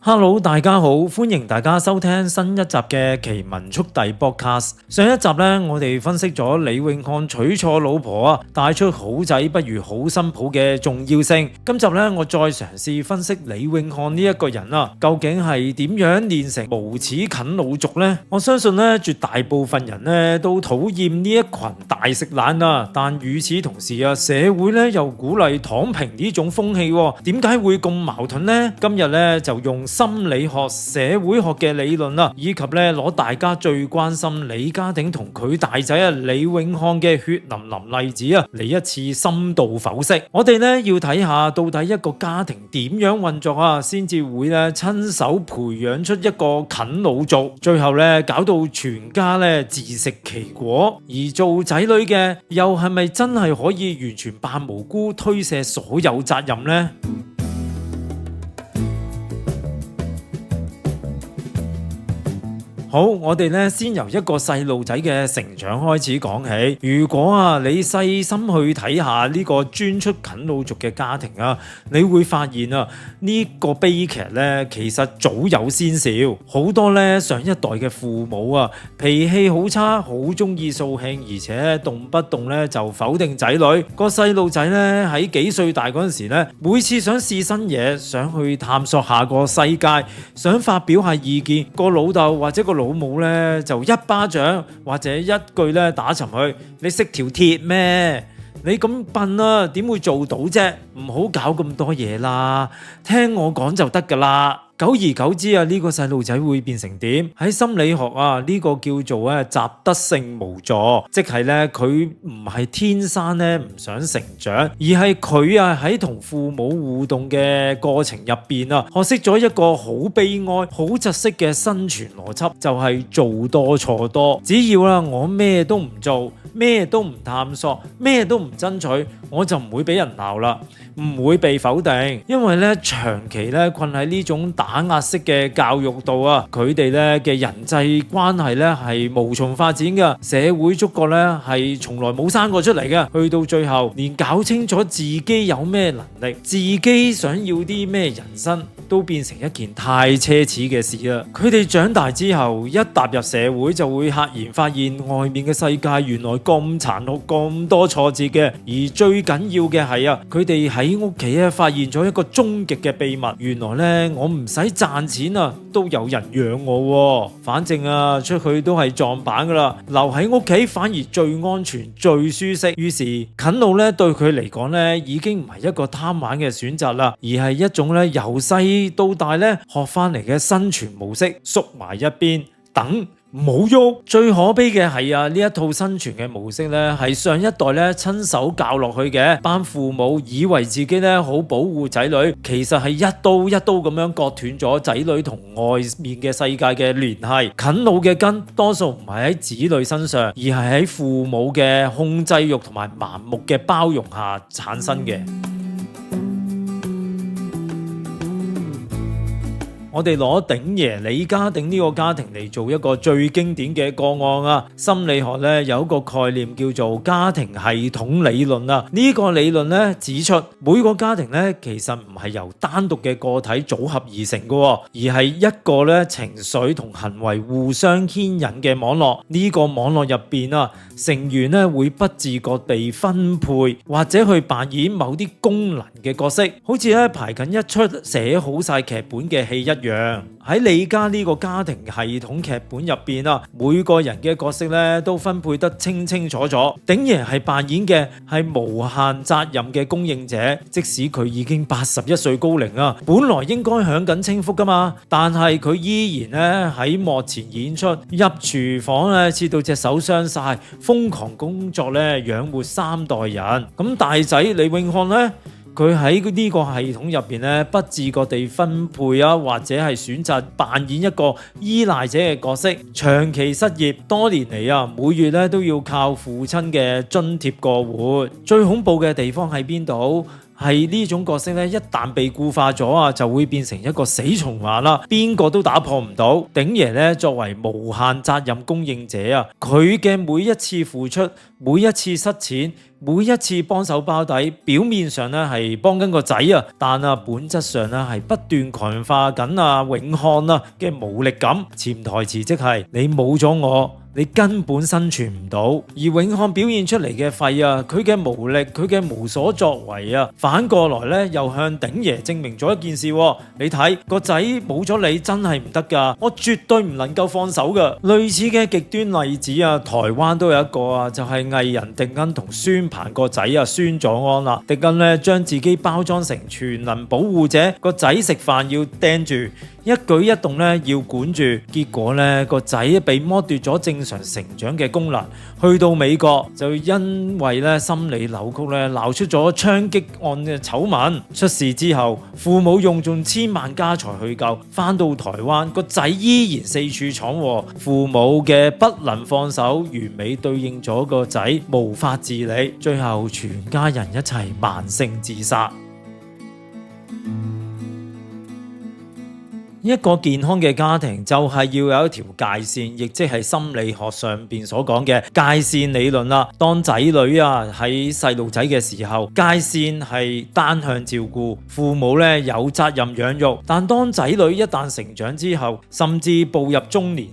Hello，大家好，歡迎大家收聽新一集嘅奇聞速遞 Podcast。上一集呢，我哋分析咗李永漢娶錯老婆帶出好仔不如好新抱嘅重要性。今集呢，我再嘗試分析李永漢呢一個人究竟係點樣練成無恥啃老族呢？我相信呢，絕大部分人呢都討厭呢一群大食懶但與此同時社會呢又鼓勵躺平呢種風氣點解會咁矛盾呢？今日呢，就用心理學、社會學嘅理論以及咧攞大家最關心李家鼎同佢大仔李永漢嘅血淋淋例子嚟一次深度剖析。我哋咧要睇下到底一個家庭點樣運作先至會咧親手培養出一個啃老族，最後咧搞到全家咧自食其果。而做仔女嘅又係咪真係可以完全扮無辜推卸所有責任呢？好，我哋咧先由一個細路仔嘅成長開始講起。如果你細心去睇下呢個專出啃老族嘅家庭你會發現呢個悲劇咧其實早有先兆。好多咧上一代嘅父母脾氣好差，好中意掃興，而且動不動咧就否定仔女。個細路仔咧喺幾歲大嗰陣時咧，每次想試新嘢，想去探索下個世界，想發表下意見，個老豆或者個老母咧就一巴掌或者一句咧打沉佢，你識條鐵咩？你咁笨點會做到啫？唔好搞咁多嘢啦，聽我講就得噶啦。久而久之呢個細路仔會變成點？喺心理學呢個叫做習得性無助，即係咧佢唔係天生咧唔想成長，而係佢喺同父母互動嘅過程入邊學識咗一個好悲哀、好窒息嘅生存邏輯，就係做多錯多。只要我咩都唔做，咩都唔探索，咩都唔爭取，我就唔會俾人鬧啦，唔會被否定。因為咧長期咧困喺呢種打壓式嘅教育度佢哋咧嘅人際關係咧係無從發展嘅，社會觸覺咧係從來冇生過出嚟嘅。去到最後，連搞清楚自己有咩能力，自己想要啲咩人生，都變成一件太奢侈嘅事啦。佢哋長大之後，一踏入社會就會赫然發現外面嘅世界原來咁殘酷，咁多挫折嘅。而最緊要嘅係佢哋喺屋企發現咗一個終極嘅秘密，原來咧我唔使賺錢都有人養我反正出去都係撞板噶啦，留喺屋企反而最安全最舒適。於是啃老咧對佢嚟講咧已經唔係一個貪玩嘅選擇啦，而係一種咧由細到大咧學翻嚟嘅生存模式，縮埋一邊等。唔好喐。最可悲嘅係呢一套生存嘅模式咧，係上一代咧親手教落去嘅。班父母以為自己咧好保護仔女，其實係一刀一刀咁樣割斷咗仔女同外面嘅世界嘅聯繫。啃老嘅根多數唔係喺子女身上，而係喺父母嘅控制欲同埋盲目嘅包容下產生嘅。我哋攞鼎爺李家鼎呢個家庭嚟做一個最經典嘅個案心理學咧有一個概念叫做家庭系統理論呢個理論咧指出，每個家庭咧其實唔係由單獨嘅個體組合而成嘅，而係一個咧情緒同行為互相牽引嘅網絡。呢個網絡入邊成員咧會不自覺地分配或者去扮演某啲功能嘅角色，好似咧排緊一出寫好晒劇本嘅戲一樣。喺李家呢個家庭系統劇本入邊每個人嘅角色咧都分配得清清楚楚。鼎爺係扮演嘅係無限責任嘅供應者，即使佢已經81歲高齡本來應該享緊清福噶嘛，但係佢依然咧喺幕前演出，入廚房咧切到隻手傷晒，瘋狂工作咧養活3代人。咁大仔李永漢咧，佢喺呢個系統入邊咧，不自覺地分配或者係選擇扮演一個依賴者嘅角色，長期失業，多年嚟每月咧都要靠父親嘅津貼過活。最恐怖嘅地方喺邊度？係呢種角色咧，一旦被固化咗啊，就會變成一個死循環啦，邊個都打破唔到。鼎爺咧作為無限責任供應者啊，佢嘅每一次付出，每一次失錢，每一次幫手包底，表面上咧係幫緊個仔啊，但本質上咧係不斷強化緊永漢嘅無力感。潛台詞即係你冇咗我，你根本生存唔到。而永漢表現出嚟嘅廢佢嘅無力，佢嘅無所作為反過來咧又向鼎爺證明咗一件事。你睇個仔冇咗你真係唔得噶，我絕對唔能夠放手噶。類似嘅極端例子台灣都有一個就係藝人狄恩同孫鵬個仔孫佐安啦。狄恩咧將自己包裝成全能保護者，個仔食飯要盯住，一舉一動咧要管住，結果咧個仔被剝奪咗正常成長嘅功能，去到美國就因為咧心理扭曲咧鬧出咗槍擊案嘅醜聞。出事之後，父母用盡千萬家財去救，翻到台灣個仔依然四處闖禍，父母嘅不能放手，完美對應咗個仔無法自理，最後全家人一齊慢性自殺。一個健康嘅家庭就係要有一條界線，亦即係心理學上邊所講嘅界線理論啦。當仔女喺細路仔嘅時候，界線係單向照顧，父母咧有責任養育。但當仔女一旦成長之後，甚至步入中年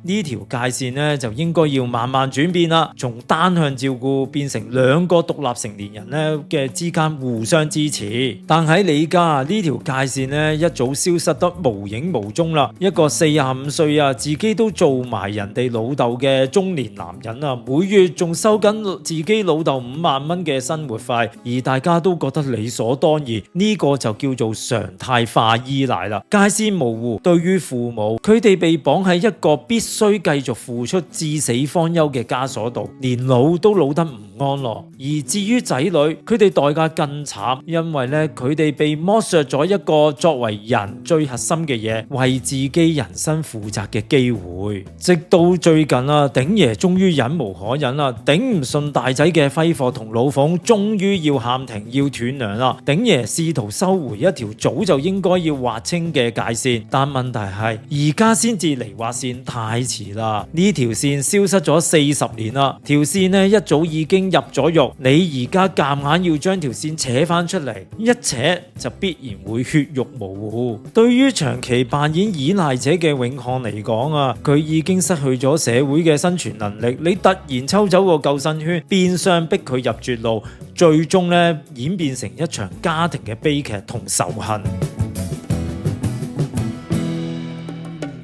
呢條界線咧就應該要慢慢轉變啦，從單向照顧變成兩個獨立成年人咧嘅之間互相支持。但喺你家呢條界線咧一早消失得無影無蹤啦。一個45歲自己都做埋人哋老豆嘅中年男人每月仲收緊自己老豆5萬蚊嘅生活費，而大家都覺得理所當然，呢個就叫做常態化依賴啦。界線模糊，對於父母，佢哋被綁喺一個必須繼續付出至死方休嘅枷鎖度，連老都老得唔安樂。而至於仔女，佢哋代價更慘，因為咧佢哋被剝削咗一個作為人最核心嘅嘢，為自己人生負責嘅機會。直到最近鼎爺終於忍無可忍啦，頂唔順大仔嘅揮霍同老鳳，終於要喊停，要斷糧啦。鼎爺試圖收回一條早就應該要劃清嘅界線，但問題係而家先至嚟劃線太遲啦。呢條線消失咗40年啦，條線呢一早已經入咗肉，你而家夾硬要將條線扯翻出嚟，一扯就必然會血肉模糊。對於長期扮演依賴者嘅永漢嚟講佢已經失去咗社會嘅生存能力，你突然抽走個救生圈，變相逼佢入絕路，最終咧演變成一場家庭嘅悲劇同仇恨。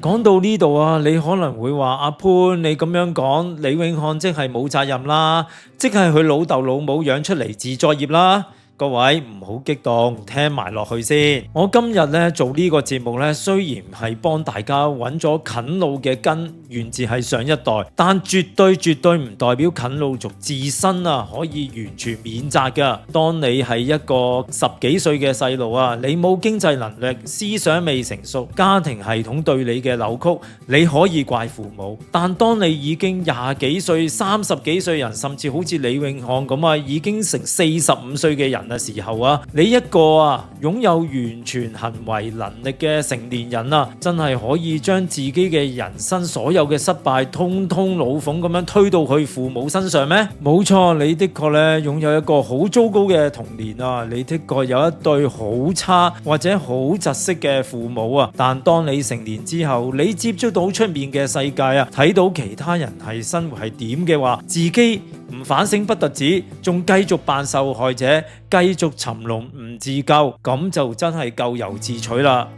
講到呢度你可能會話阿潘，你咁樣講，李永漢即係冇責任啦，即係佢老豆老母養出嚟自作業啦。各位唔好激動，聽埋落去先。我今日咧做呢個節目咧，雖然係幫大家揾咗啃老嘅根，源自係上一代，但絕對唔代表啃老族自身可以完全免責噶。當你係一個10幾歲嘅細路你冇經濟能力，思想未成熟，家庭系統對你嘅扭曲，你可以怪父母。但當你已經20幾歲、30幾歲人，甚至好似李永漢咁已經成45歲嘅人嘅時候你一個擁有完全行為能力嘅成年人真係可以將自己嘅人生所有嘅失敗通通老諷咁樣推到去父母身上咩？冇錯，你的確咧擁有一個好糟糕嘅童年你的確有一對好差或者好窒息嘅父母但當你成年之後，你接觸到出面嘅世界睇到其他人係生活係點嘅話，自己唔反省不特止，仲繼續扮受害者，繼續沉淪唔自救，咁就真係咎由自取啦。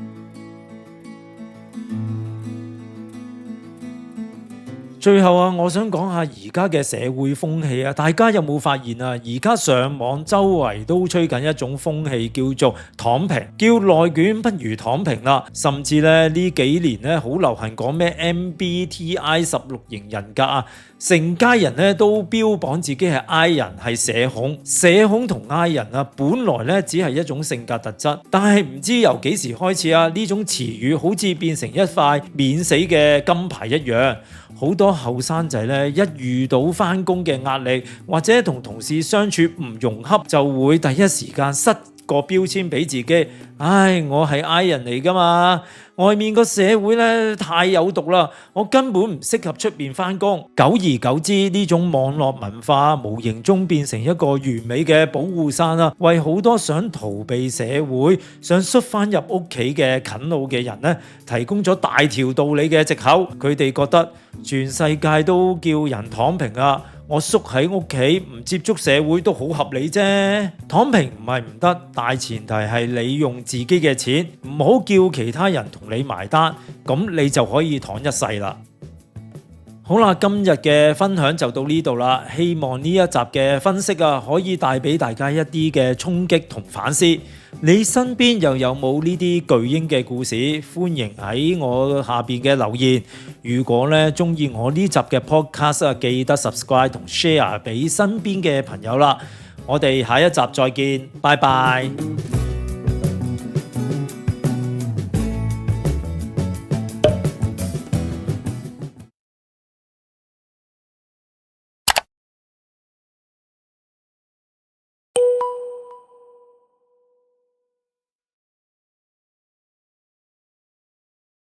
最後我想講下而家嘅社會風氣大家有冇發現而家上網周圍都吹緊一種風氣，叫做躺平，叫內卷不如躺平啦。甚至呢幾年呢好流行講咩 MBTI 16型人格成家人呢都標榜自己係 I 人，係社恐。社恐同 I 人本來呢只係一種性格特質，但係唔知由幾時開始呢種詞語好似變成一塊免死嘅金牌一樣，好多後生仔咧一遇到返工嘅壓力或者同同事相處唔融洽，就會第一時間塞個標籤俾自己，我係 I 人嚟噶嘛，外面個社會咧太有毒啦，我根本唔適合出邊返工。久而久之，呢種網絡文化無形中變成一個完美嘅保護傘啦，為好多想逃避社會、想縮翻入屋企嘅啃老嘅人咧，提供咗大條道理嘅藉口。佢哋覺得全世界都叫人躺平啊，我縮喺屋企唔接觸社會都好合理啫。躺平唔係唔得，大前提係你用自己嘅錢，唔好叫其他人同你埋單，咁你就可以躺一世啦。好啦，今日嘅分享就到呢度啦，希望呢一集嘅分析可以帶俾大家一啲嘅衝擊同反思。你身邊又有冇呢啲巨嬰嘅故事？歡迎喺我下邊嘅留言。如果咧中意我呢集嘅 podcast，記得 subscribe 同 share 俾身邊嘅朋友啦。我哋下一集再見，拜拜。